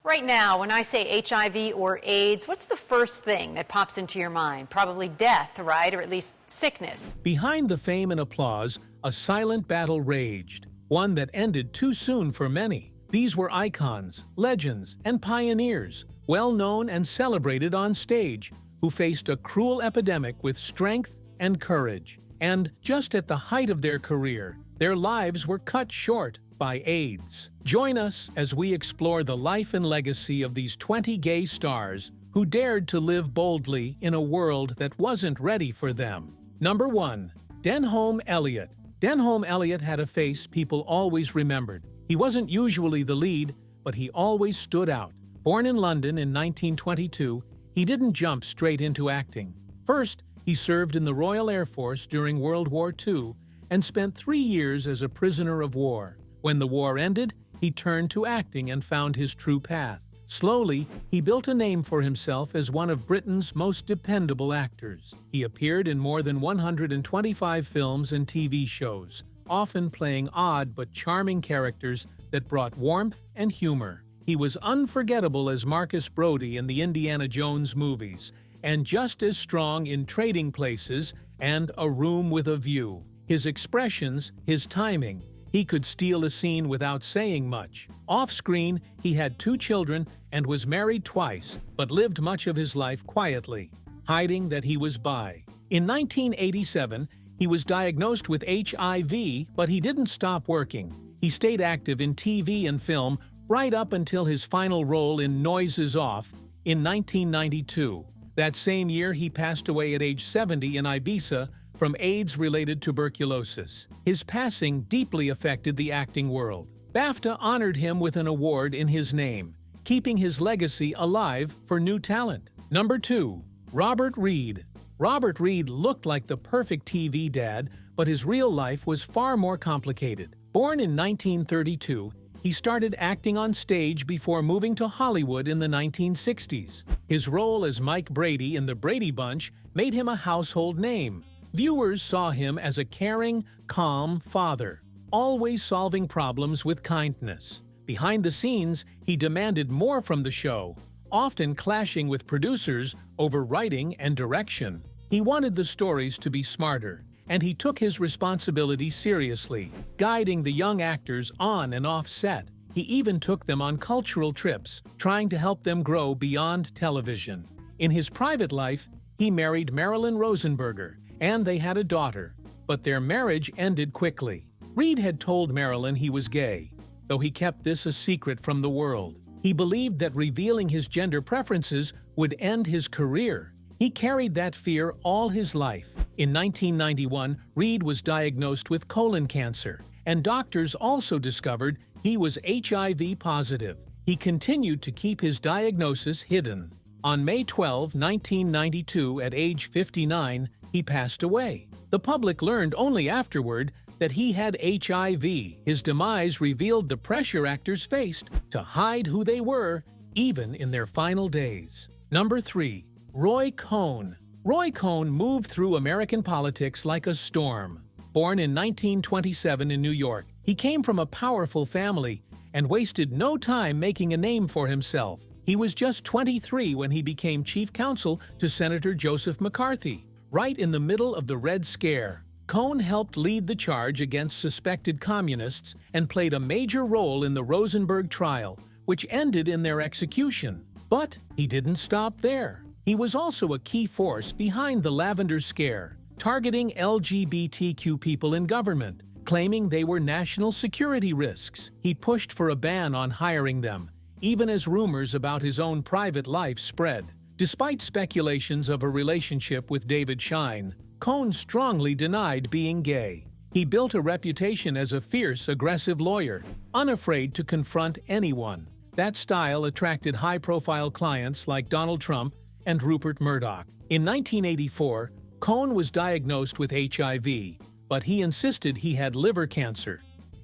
Right now, when I say HIV or AIDS, what's the first thing that pops into your mind? Probably death, right? Or at least sickness. Behind the fame and applause, a silent battle raged, one that ended too soon for many. These were icons, legends, and pioneers, well known and celebrated on stage, who faced a cruel epidemic with strength and courage. And just at the height of their career, their lives were cut short by AIDS. Join us as we explore the life and legacy of these 20 gay stars who dared to live boldly in a world that wasn't ready for them. Number 1. Denholm Elliott. Denholm Elliott had a face people always remembered. He wasn't usually the lead, but he always stood out. Born in London in 1922, he didn't jump straight into acting. First, he served in the Royal Air Force during World War II and spent 3 years as a prisoner of war. When the war ended, he turned to acting and found his true path. Slowly, he built a name for himself as one of Britain's most dependable actors. He appeared in more than 125 films and TV shows, often playing odd but charming characters that brought warmth and humor. He was unforgettable as Marcus Brody in the Indiana Jones movies, and just as strong in Trading Places and A Room with a View. His expressions, his timing, he could steal a scene without saying much. Off-screen, he had 2 children and was married twice, but lived much of his life quietly, hiding that he was bi. In 1987, he was diagnosed with HIV, but he didn't stop working. He stayed active in TV and film right up until his final role in Noises Off in 1992. That same year, he passed away at age 70 in Ibiza from AIDS-related tuberculosis. His passing deeply affected the acting world. BAFTA honored him with an award in his name, keeping his legacy alive for new talent. Number 2. Robert Reed. Robert Reed looked like the perfect TV dad, but his real life was far more complicated. Born in 1932, he started acting on stage before moving to Hollywood in the 1960s. His role as Mike Brady in The Brady Bunch made him a household name. Viewers saw him as a caring, calm father, always solving problems with kindness. Behind the scenes, he demanded more from the show, often clashing with producers over writing and direction. He wanted the stories to be smarter, and he took his responsibility seriously, guiding the young actors on and off set. He even took them on cultural trips, trying to help them grow beyond television. In his private life, he married Marilyn Rosenberger, and they had a daughter, but their marriage ended quickly. Reed had told Marilyn he was gay, though he kept this a secret from the world. He believed that revealing his gender preferences would end his career. He carried that fear all his life. In 1991, Reed was diagnosed with colon cancer, and doctors also discovered he was HIV positive. He continued to keep his diagnosis hidden. On May 12, 1992, at age 59, he passed away. The public learned only afterward that he had HIV. His demise revealed the pressure actors faced to hide who they were, even in their final days. Number 3. Roy Cohn. Roy Cohn moved through American politics like a storm. Born in 1927 in New York, he came from a powerful family and wasted no time making a name for himself. He was just 23 when he became chief counsel to Senator Joseph McCarthy. Right in the middle of the Red Scare, Cohn helped lead the charge against suspected communists and played a major role in the Rosenberg trial, which ended in their execution. But he didn't stop there. He was also a key force behind the Lavender Scare, targeting LGBTQ people in government, claiming they were national security risks. He pushed for a ban on hiring them, even as rumors about his own private life spread. Despite speculations of a relationship with David Schein, Cohn strongly denied being gay. He built a reputation as a fierce, aggressive lawyer, unafraid to confront anyone. That style attracted high-profile clients like Donald Trump and Rupert Murdoch. In 1984, Cohn was diagnosed with HIV, but he insisted he had liver cancer.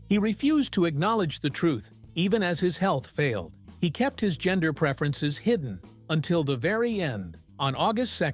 He refused to acknowledge the truth, even as his health failed. He kept his gender preferences hidden until the very end. On August 2,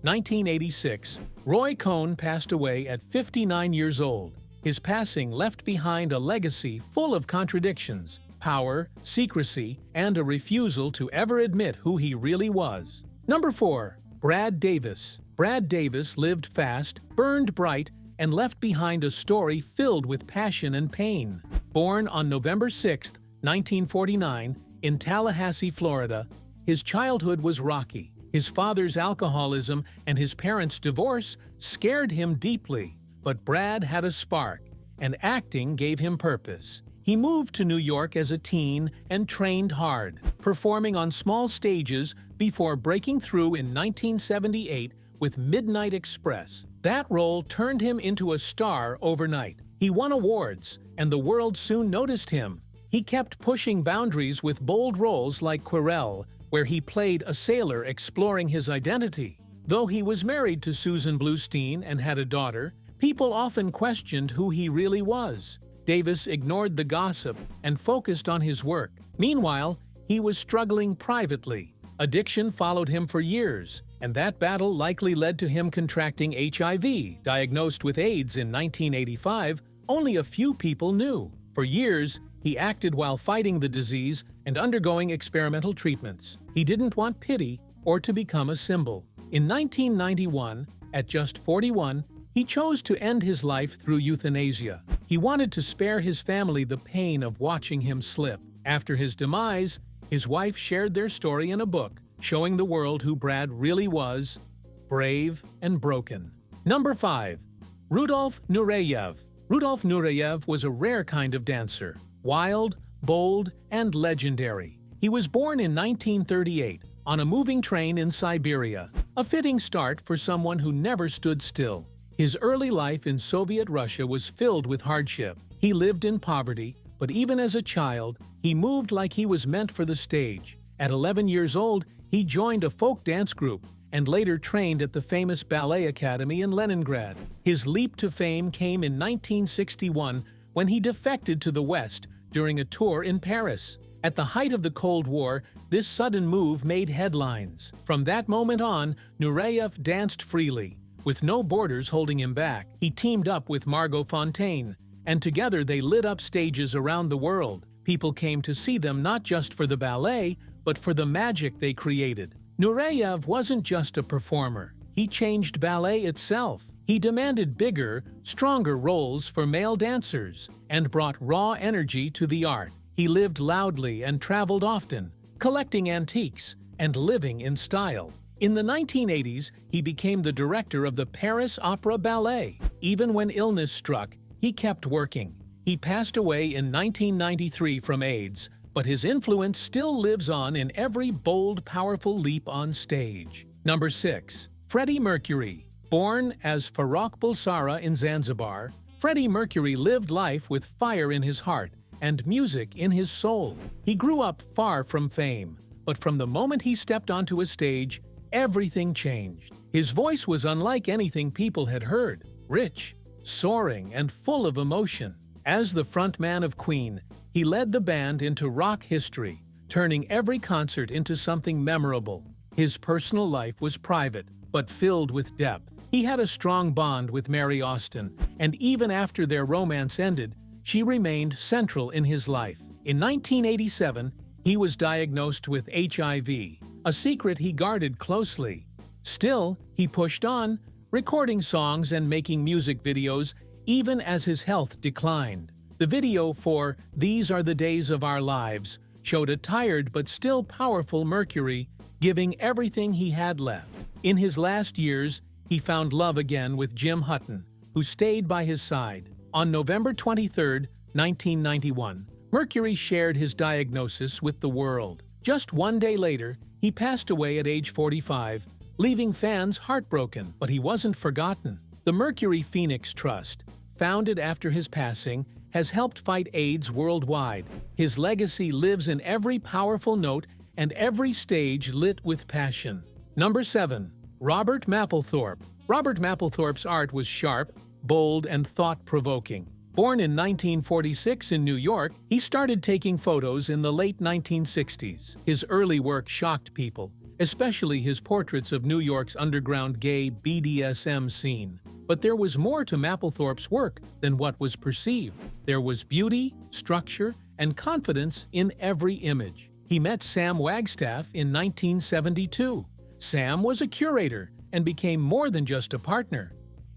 1986, Roy Cohn passed away at 59 years old. His passing left behind a legacy full of contradictions, power, secrecy, and a refusal to ever admit who he really was. Number 4. Brad Davis. Brad Davis lived fast, burned bright, and left behind a story filled with passion and pain. Born on November 6, 1949, in Tallahassee, Florida, his childhood was rocky. His father's alcoholism and his parents' divorce scared him deeply. But Brad had a spark, and acting gave him purpose. He moved to New York as a teen and trained hard, performing on small stages before breaking through in 1978 with Midnight Express. That role turned him into a star overnight. He won awards, and the world soon noticed him. He kept pushing boundaries with bold roles like Quirrell, where he played a sailor exploring his identity. Though he was married to Susan Bluestein and had a daughter, people often questioned who he really was. Davis ignored the gossip and focused on his work. Meanwhile, he was struggling privately. Addiction followed him for years, and that battle likely led to him contracting HIV. Diagnosed with AIDS in 1985, only a few people knew. For years, he acted while fighting the disease and undergoing experimental treatments. He didn't want pity or to become a symbol. In 1991, at just 41, he chose to end his life through euthanasia. He wanted to spare his family the pain of watching him slip. After his demise, his wife shared their story in a book, showing the world who Brad really was: brave and broken. Number 5. Rudolf Nureyev. Rudolf Nureyev was a rare kind of dancer. Wild, bold, and legendary. He was born in 1938 on a moving train in Siberia, a fitting start for someone who never stood still. His early life in Soviet Russia was filled with hardship. He lived in poverty, but even as a child, he moved like he was meant for the stage. At 11 years old, he joined a folk dance group and later trained at the famous Ballet Academy in Leningrad. His leap to fame came in 1961 when he defected to the West during a tour in Paris. At the height of the Cold War, this sudden move made headlines. From that moment on, Nureyev danced freely, with no borders holding him back. He teamed up with Margot Fonteyn, and together they lit up stages around the world. People came to see them not just for the ballet, but for the magic they created. Nureyev wasn't just a performer. He changed ballet itself. He demanded bigger, stronger roles for male dancers and brought raw energy to the art. He lived loudly and traveled often, collecting antiques and living in style. In the 1980s, he became the director of the Paris Opera Ballet. Even when illness struck, he kept working. He passed away in 1993 from AIDS, but his influence still lives on in every bold, powerful leap on stage. Number 6. Freddie Mercury. Born as Farrokh Bulsara in Zanzibar, Freddie Mercury lived life with fire in his heart and music in his soul. He grew up far from fame, but from the moment he stepped onto a stage, everything changed. His voice was unlike anything people had heard, rich, soaring, and full of emotion. As the frontman of Queen, he led the band into rock history, turning every concert into something memorable. His personal life was private, but filled with depth. He had a strong bond with Mary Austin, and even after their romance ended, she remained central in his life. In 1987, he was diagnosed with HIV, a secret he guarded closely. Still, he pushed on, recording songs and making music videos even as his health declined. The video for "These Are the Days of Our Lives" showed a tired but still powerful Mercury giving everything he had left. In his last years, he found love again with Jim Hutton, who stayed by his side. On November 23, 1991, Mercury shared his diagnosis with the world. Just one day later, he passed away at age 45, leaving fans heartbroken, but he wasn't forgotten. The Mercury Phoenix Trust, founded after his passing, has helped fight AIDS worldwide. His legacy lives in every powerful note and every stage lit with passion. Number 7. Robert Mapplethorpe. Robert Mapplethorpe's art was sharp, bold, and thought-provoking. Born in 1946 in New York, he started taking photos in the late 1960s. His early work shocked people, especially his portraits of New York's underground gay BDSM scene. But there was more to Mapplethorpe's work than what was perceived. There was beauty, structure, and confidence in every image. He met Sam Wagstaff in 1972. Sam was a curator and became more than just a partner.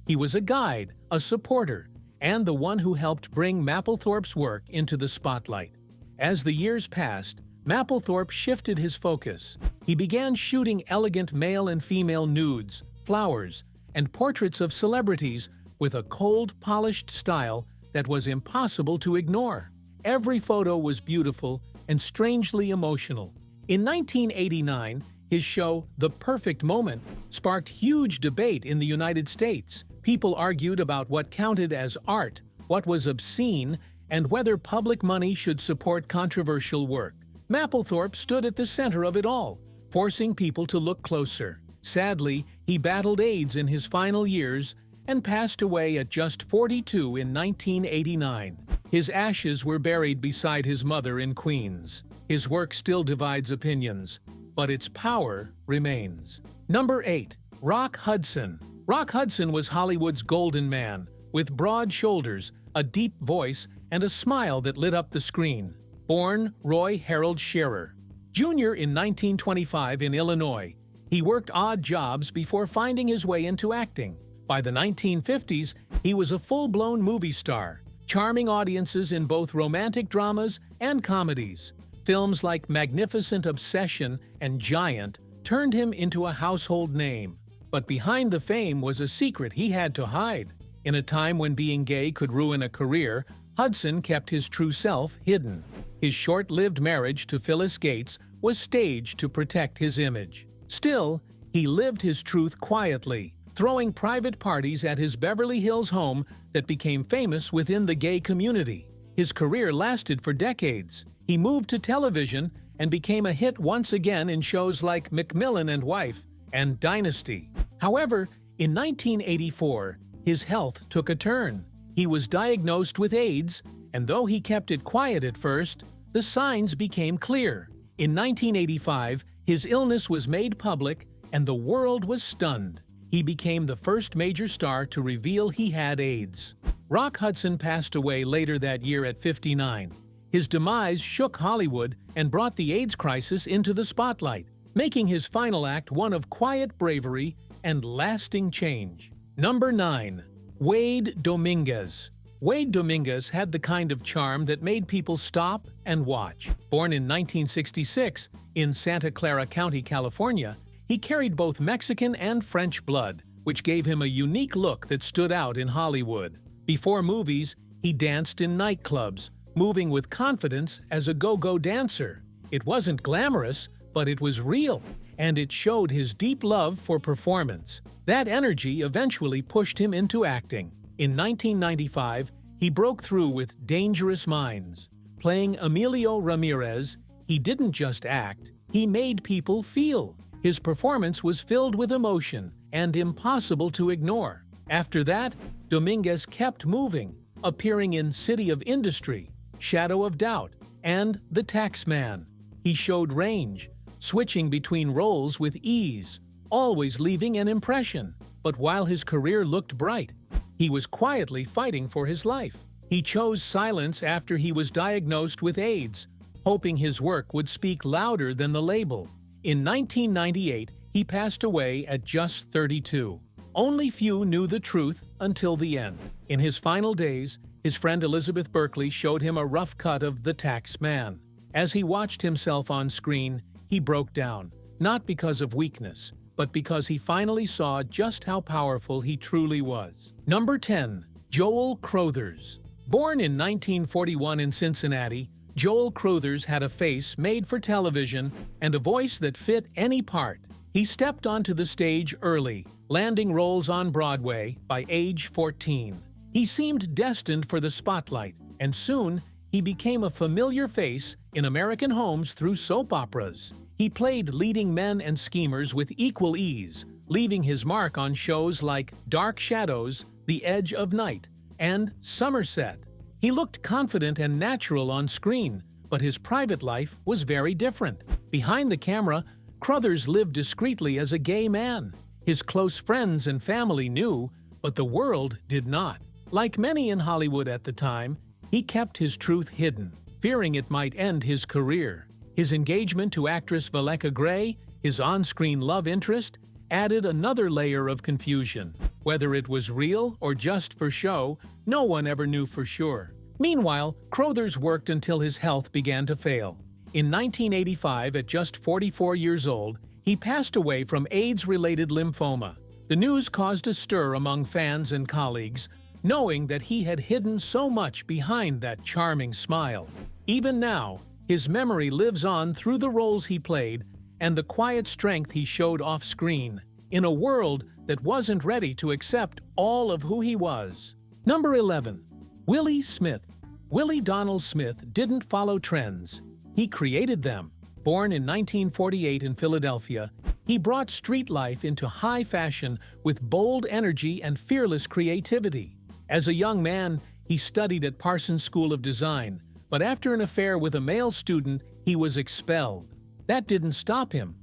He was a guide, a supporter, and the one who helped bring Mapplethorpe's work into the spotlight. As the years passed, Mapplethorpe shifted his focus. He began shooting elegant male and female nudes, flowers, and portraits of celebrities with a cold, polished style that was impossible to ignore. Every photo was beautiful and strangely emotional. In 1989, his show, The Perfect Moment, sparked huge debate in the United States. People argued about what counted as art, what was obscene, and whether public money should support controversial work. Mapplethorpe stood at the center of it all, forcing people to look closer. Sadly, he battled AIDS in his final years and passed away at just 42 in 1989. His ashes were buried beside his mother in Queens. His work still divides opinions, but its power remains. Number 8. Rock Hudson. Rock Hudson was Hollywood's golden man, with broad shoulders, a deep voice, and a smile that lit up the screen. Born Roy Harold Scherer, Jr. in 1925 in Illinois, he worked odd jobs before finding his way into acting. By the 1950s, he was a full-blown movie star, charming audiences in both romantic dramas and comedies. Films like Magnificent Obsession and Giant turned him into a household name. But behind the fame was a secret he had to hide. In a time when being gay could ruin a career, Hudson kept his true self hidden. His short-lived marriage to Phyllis Gates was staged to protect his image. Still, he lived his truth quietly, throwing private parties at his Beverly Hills home that became famous within the gay community. His career lasted for decades. He moved to television and became a hit once again in shows like McMillan and Wife and Dynasty. However, in 1984, his health took a turn. He was diagnosed with AIDS, and though he kept it quiet at first, the signs became clear. In 1985, his illness was made public, and the world was stunned. He became the first major star to reveal he had AIDS. Rock Hudson passed away later that year at 59. His demise shook Hollywood and brought the AIDS crisis into the spotlight, making his final act one of quiet bravery and lasting change. Number 9. Wade Dominguez. Wade Dominguez had the kind of charm that made people stop and watch. Born in 1966 in Santa Clara County, California, he carried both Mexican and French blood, which gave him a unique look that stood out in Hollywood. Before movies, he danced in nightclubs, moving with confidence as a go-go dancer. It wasn't glamorous, but it was real, and it showed his deep love for performance. That energy eventually pushed him into acting. In 1995, he broke through with Dangerous Minds. Playing Emilio Ramirez, he didn't just act, he made people feel. His performance was filled with emotion and impossible to ignore. After that, Dominguez kept moving, appearing in City of Industry, Shadow of Doubt, and The Taxman. He showed range, switching between roles with ease, always leaving an impression. But while his career looked bright, he was quietly fighting for his life. He chose silence after he was diagnosed with AIDS, hoping his work would speak louder than the label. In 1998, he passed away at just 32. Only few knew the truth until the end. In his final days, his friend Elizabeth Berkley showed him a rough cut of The Taxman. As he watched himself on screen, he broke down, not because of weakness, but because he finally saw just how powerful he truly was. Number 10. Joel Crothers. Born in 1941 in Cincinnati, Joel Crothers had a face made for television and a voice that fit any part. He stepped onto the stage early, landing roles on Broadway by age 14. He seemed destined for the spotlight, and soon he became a familiar face in American homes through soap operas. He played leading men and schemers with equal ease, leaving his mark on shows like Dark Shadows, The Edge of Night, and Somerset. He looked confident and natural on screen, but his private life was very different. Behind the camera, Crothers lived discreetly as a gay man. His close friends and family knew, but the world did not. Like many in Hollywood at the time, he kept his truth hidden. fearing it might end his career. His engagement to actress Valeka Gray, his on-screen love interest, added another layer of confusion. Whether it was real or just for show, no one ever knew for sure. Meanwhile, Crothers worked until his health began to fail. In 1985, at just 44 years old, he passed away from AIDS-related lymphoma. The news caused a stir among fans and colleagues, knowing that he had hidden so much behind that charming smile. Even now, his memory lives on through the roles he played and the quiet strength he showed off-screen, in a world that wasn't ready to accept all of who he was. Number 11. Willie Smith. Willie Donald Smith didn't follow trends. He created them. Born in 1948 in Philadelphia, he brought street life into high fashion with bold energy and fearless creativity. As a young man, he studied at Parsons School of Design, but after an affair with a male student, he was expelled. That didn't stop him.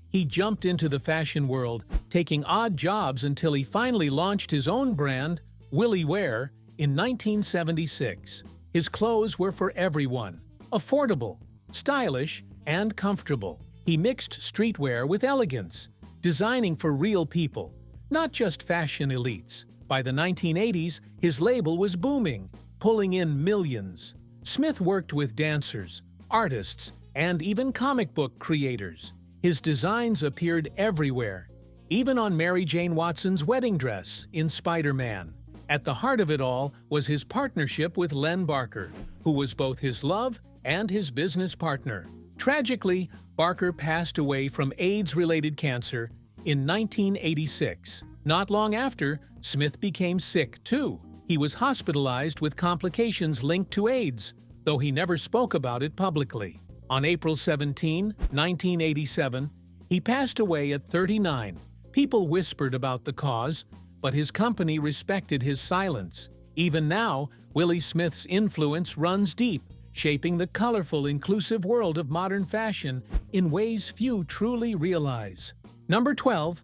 He jumped into the fashion world, taking odd jobs until he finally launched his own brand, Willie Wear, in 1976. His clothes were for everyone, affordable, stylish, and comfortable. He mixed streetwear with elegance, designing for real people, not just fashion elites. By the 1980s, his label was booming, pulling in millions. Smith worked with dancers, artists, and even comic book creators. His designs appeared everywhere, even on Mary Jane Watson's wedding dress in Spider-Man. At the heart of it all was his partnership with Len Barker, who was both his love and his business partner. Tragically, Barker passed away from AIDS-related cancer in 1986. Not long after, Smith became sick too. He was hospitalized with complications linked to AIDS, though he never spoke about it publicly. On April 17, 1987, he passed away at 39. People whispered about the cause, but his company respected his silence. Even now, Willie Smith's influence runs deep, shaping the colorful, inclusive world of modern fashion in ways few truly realize. Number 12.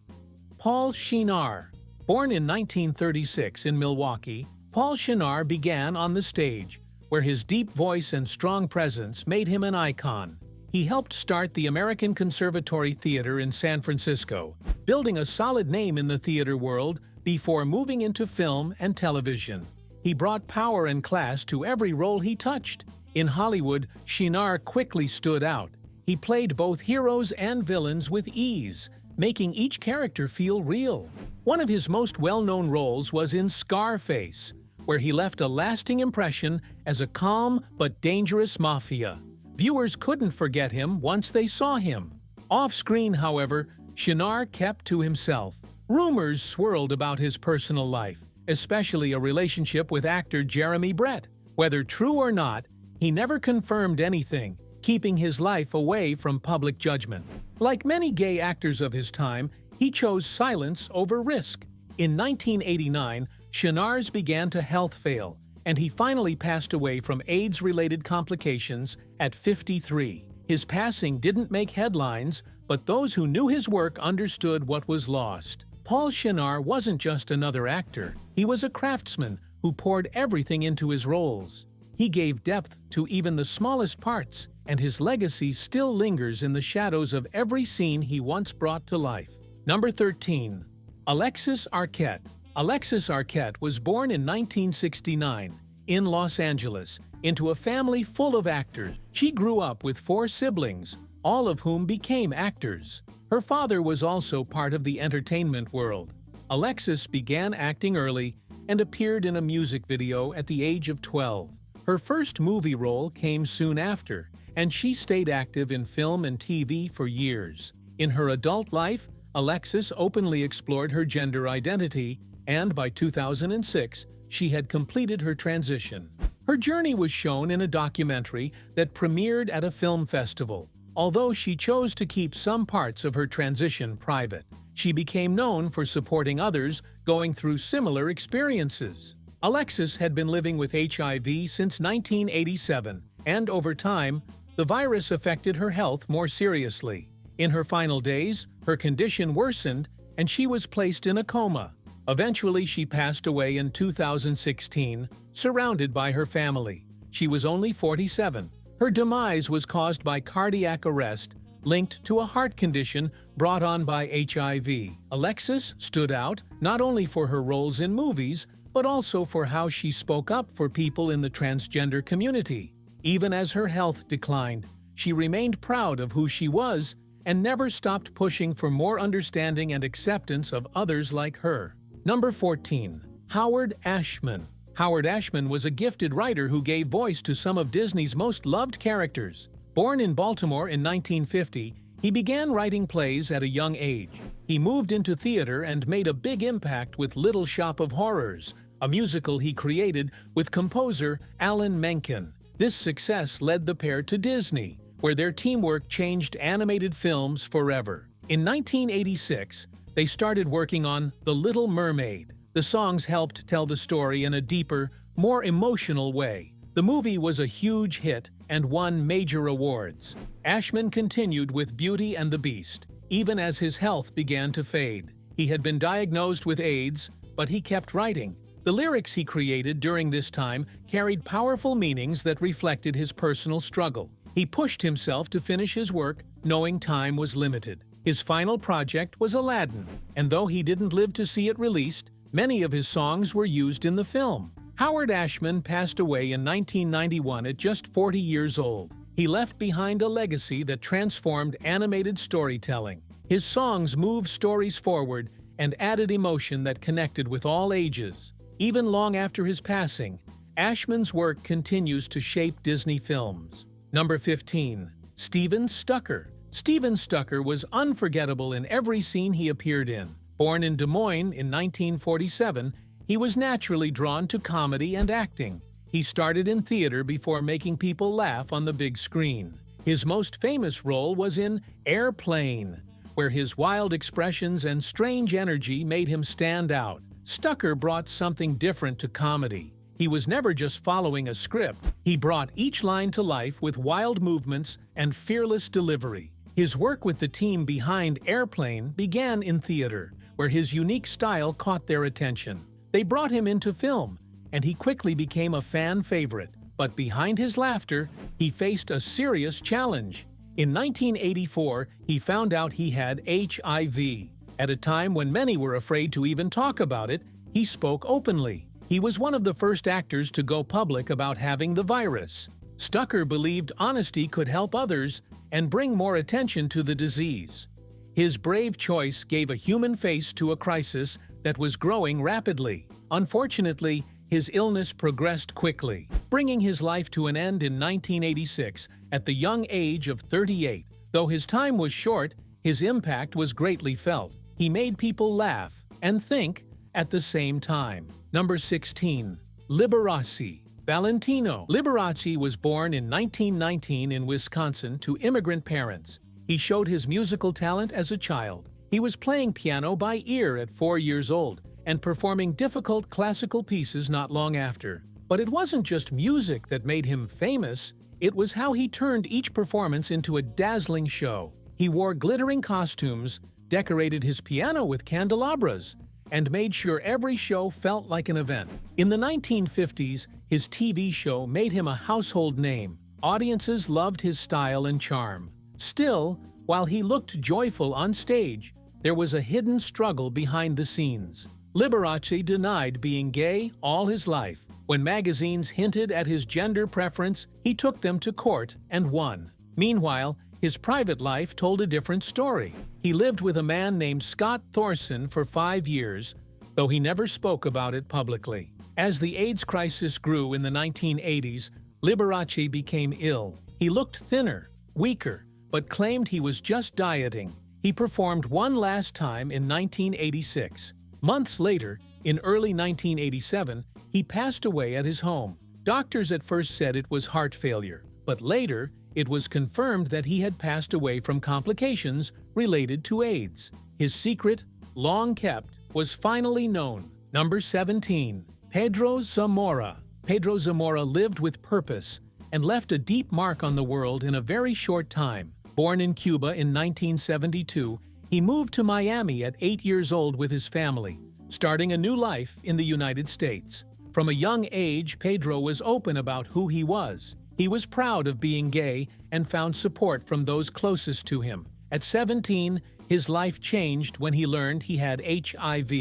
Paul Shenar. Born in 1936 in Milwaukee, Paul Shenar began on the stage, where his deep voice and strong presence made him an icon. He helped start the American Conservatory Theater in San Francisco, building a solid name in the theater world before moving into film and television. He brought power and class to every role he touched. In Hollywood, Shenar quickly stood out. He played both heroes and villains with ease, making each character feel real. One of his most well-known roles was in Scarface, where he left a lasting impression as a calm but dangerous mafia. Viewers couldn't forget him once they saw him. Off-screen, however, Shenar kept to himself. Rumors swirled about his personal life, especially a relationship with actor Jeremy Brett. Whether true or not, he never confirmed anything, keeping his life away from public judgment. Like many gay actors of his time, he chose silence over risk. In 1989, Shenar's began to health fail, and he finally passed away from AIDS-related complications at 53. His passing didn't make headlines, but those who knew his work understood what was lost. Paul Shenar wasn't just another actor. He was a craftsman who poured everything into his roles. He gave depth to even the smallest parts, and his legacy still lingers in the shadows of every scene he once brought to life. Number 13. Alexis Arquette. Alexis Arquette was born in 1969 in Los Angeles into a family full of actors. She grew up with 4 siblings, all of whom became actors. Her father was also part of the entertainment world. Alexis began acting early and appeared in a music video at the age of 12. Her first movie role came soon after, and she stayed active in film and TV for years. In her adult life, Alexis openly explored her gender identity, and by 2006, she had completed her transition. Her journey was shown in a documentary that premiered at a film festival. Although she chose to keep some parts of her transition private, she became known for supporting others going through similar experiences. Alexis had been living with HIV since 1987, and over time, the virus affected her health more seriously. In her final days, her condition worsened, and she was placed in a coma. Eventually, she passed away in 2016, surrounded by her family. She was only 47, Her demise was caused by cardiac arrest linked to a heart condition brought on by HIV. Alexis stood out not only for her roles in movies, but also for how she spoke up for people in the transgender community. Even as her health declined, she remained proud of who she was and never stopped pushing for more understanding and acceptance of others like her. Number 14. Howard Ashman. Howard Ashman was a gifted writer who gave voice to some of Disney's most loved characters. Born in Baltimore in 1950, he began writing plays at a young age. He moved into theater and made a big impact with Little Shop of Horrors, a musical he created with composer Alan Menken. This success led the pair to Disney, where their teamwork changed animated films forever. In 1986, they started working on The Little Mermaid. The songs helped tell the story in a deeper, more emotional way. The movie was a huge hit and won major awards. Ashman continued with Beauty and the Beast, even as his health began to fade. He had been diagnosed with AIDS, but he kept writing. The lyrics he created during this time carried powerful meanings that reflected his personal struggle. He pushed himself to finish his work, knowing time was limited. His final project was Aladdin, and though he didn't live to see it released, many of his songs were used in the film. Howard Ashman passed away in 1991 at just 40 years old. He left behind a legacy that transformed animated storytelling. His songs moved stories forward and added emotion that connected with all ages. Even long after his passing, Ashman's work continues to shape Disney films. Number 15. Steven Stucker. Steven Stucker was unforgettable in every scene he appeared in. Born in Des Moines in 1947, he was naturally drawn to comedy and acting. He started in theater before making people laugh on the big screen. His most famous role was in Airplane, where his wild expressions and strange energy made him stand out. Stucker brought something different to comedy. He was never just following a script. He brought each line to life with wild movements and fearless delivery. His work with the team behind Airplane began in theater, where his unique style caught their attention. They brought him into film, and he quickly became a fan favorite. But behind his laughter, he faced a serious challenge. In 1984, he found out he had HIV. At a time when many were afraid to even talk about it, he spoke openly. He was one of the first actors to go public about having the virus. Stucker believed honesty could help others and bring more attention to the disease. His brave choice gave a human face to a crisis that was growing rapidly. Unfortunately, his illness progressed quickly, bringing his life to an end in 1986 at the young age of 38. Though his time was short, his impact was greatly felt. He made people laugh and think at the same time. Number 16. Liberace. Valentino Liberace was born in 1919 in Wisconsin to immigrant parents. He showed his musical talent as a child. He was playing piano by ear at 4 years old and performing difficult classical pieces not long after. But it wasn't just music that made him famous, it was how he turned each performance into a dazzling show. He wore glittering costumes, decorated his piano with candelabras, and made sure every show felt like an event. In the 1950s, his TV show made him a household name. Audiences loved his style and charm. Still, while he looked joyful on stage, there was a hidden struggle behind the scenes. Liberace denied being gay all his life. When magazines hinted at his gender preference, he took them to court and won. Meanwhile, his private life told a different story. He lived with a man named Scott Thorson for 5 years, though he never spoke about it publicly. As the AIDS crisis grew in the 1980s, Liberace became ill. He looked thinner, weaker, but claimed he was just dieting. He performed one last time in 1986. Months later, in early 1987, he passed away at his home. Doctors at first said it was heart failure, but later, it was confirmed that he had passed away from complications related to AIDS. His secret, long kept, was finally known. Number 17. Pedro Zamora. Pedro Zamora lived with purpose and left a deep mark on the world in a very short time. Born in Cuba in 1972, he moved to Miami at 8 years old with his family, starting a new life in the United States. From a young age, Pedro was open about who he was. He was proud of being gay and found support from those closest to him. At 17, his life changed when he learned he had HIV.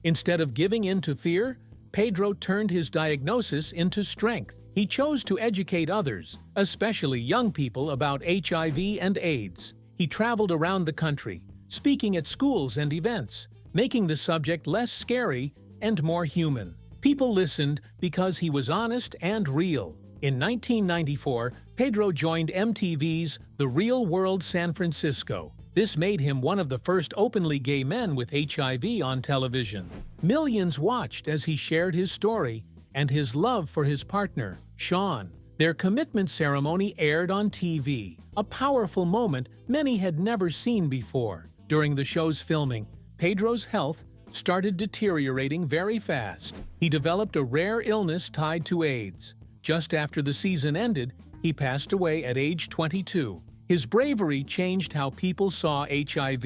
Instead of giving in to fear, Pedro turned his diagnosis into strength. He chose to educate others, especially young people, about HIV and AIDS. He traveled around the country, speaking at schools and events, making the subject less scary and more human. People listened because he was honest and real. In 1994, Pedro joined MTV's The Real World San Francisco. This made him one of the first openly gay men with HIV on television. Millions watched as he shared his story and his love for his partner, Sean. Their commitment ceremony aired on TV, a powerful moment many had never seen before. During the show's filming, Pedro's health started deteriorating very fast. He developed a rare illness tied to AIDS. Just after the season ended, he passed away at age 22. His bravery changed how people saw HIV,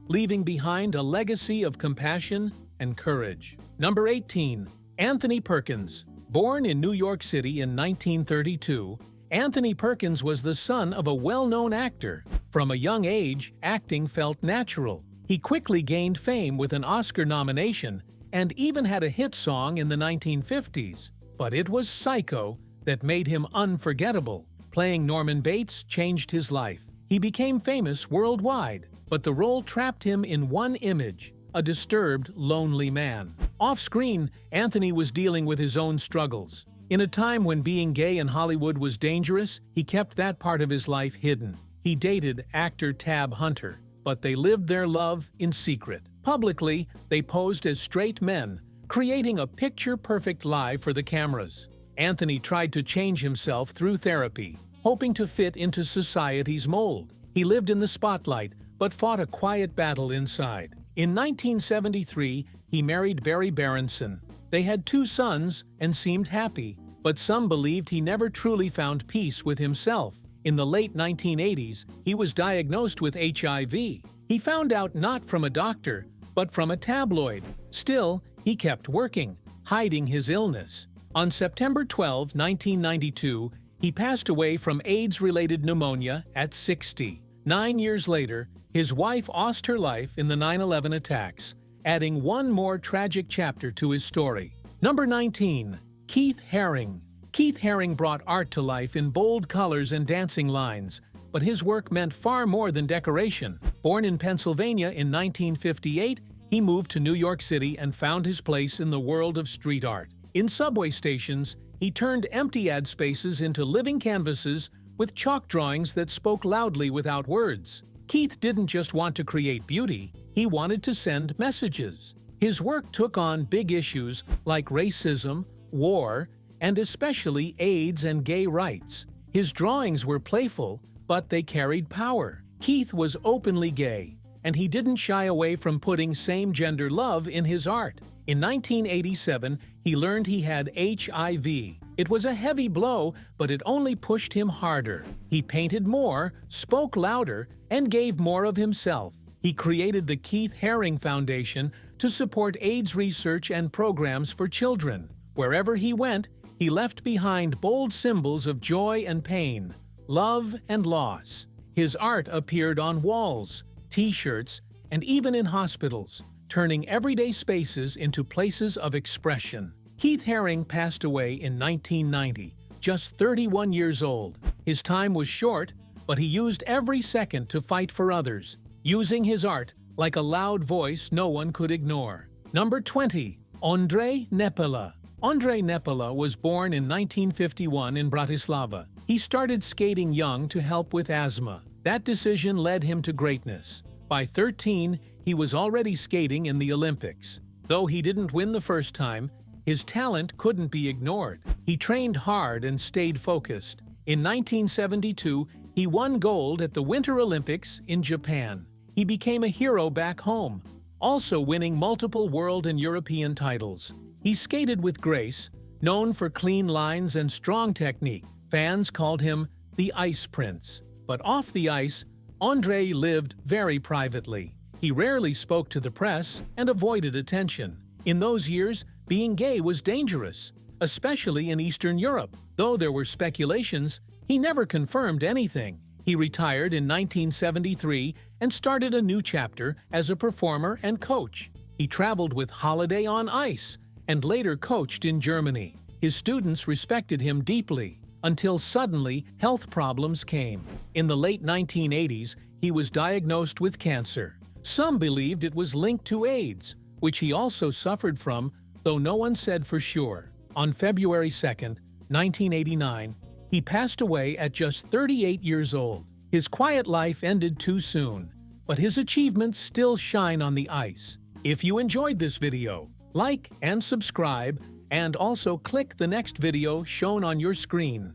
leaving behind a legacy of compassion and courage. Number 18. Anthony Perkins. Born in New York City in 1932, Anthony Perkins was the son of a well-known actor. From a young age, acting felt natural. He quickly gained fame with an Oscar nomination and even had a hit song in the 1950s. But it was Psycho that made him unforgettable. Playing Norman Bates changed his life. He became famous worldwide, but the role trapped him in one image: a disturbed, lonely man. Off-screen, Anthony was dealing with his own struggles. In a time when being gay in Hollywood was dangerous, he kept that part of his life hidden. He dated actor Tab Hunter, but they lived their love in secret. Publicly, they posed as straight men, creating a picture-perfect life for the cameras. Anthony tried to change himself through therapy, hoping to fit into society's mold. He lived in the spotlight, but fought a quiet battle inside. In 1973, he married Barry Berenson. They had 2 sons and seemed happy, but some believed he never truly found peace with himself. In the late 1980s, he was diagnosed with HIV. He found out not from a doctor, but from a tabloid. Still, he kept working, hiding his illness. On September 12, 1992, he passed away from AIDS-related pneumonia at 60. 9 years later, his wife lost her life in the 9/11 attacks, adding one more tragic chapter to his story. Number 19. Keith Haring. Keith Haring brought art to life in bold colors and dancing lines, but his work meant far more than decoration. Born in Pennsylvania in 1958, he moved to New York City and found his place in the world of street art. In subway stations, he turned empty ad spaces into living canvases with chalk drawings that spoke loudly without words. Keith didn't just want to create beauty, he wanted to send messages. His work took on big issues like racism, war, and especially AIDS and gay rights. His drawings were playful, but they carried power. Keith was openly gay, and he didn't shy away from putting same-gender love in his art. In 1987, he learned he had HIV. It was a heavy blow, but it only pushed him harder. He painted more, spoke louder, and gave more of himself. He created the Keith Haring Foundation to support AIDS research and programs for children. Wherever he went, he left behind bold symbols of joy and pain, love and loss. His art appeared on walls, T-shirts, and even in hospitals, turning everyday spaces into places of expression. Keith Haring passed away in 1990, just 31 years old. His time was short, but he used every second to fight for others, using his art like a loud voice no one could ignore. Number 20. Ondrej Nepola. Ondrej Nepola was born in 1951 in Bratislava. He started skating young to help with asthma. That decision led him to greatness. By 13, he was already skating in the Olympics. Though he didn't win the first time, his talent couldn't be ignored. He trained hard and stayed focused. In 1972, he won gold at the Winter Olympics in Japan. He became a hero back home, also winning multiple world and European titles. He skated with grace, known for clean lines and strong technique. Fans called him the Ice Prince. But off the ice, Ondrej lived very privately. He rarely spoke to the press and avoided attention. In those years, being gay was dangerous, especially in Eastern Europe. Though there were speculations, He never confirmed anything. He retired in 1973 and started a new chapter as a performer and coach. He traveled with Holiday on Ice and later coached in Germany. His students respected him deeply until suddenly health problems came. In the late 1980s, he was diagnosed with cancer. Some believed it was linked to AIDS, which he also suffered from, though no one said for sure. On February 2, 1989, he passed away at just 38 years old. His quiet life ended too soon, but his achievements still shine on the ice. If you enjoyed this video, like and subscribe, and also click the next video shown on your screen.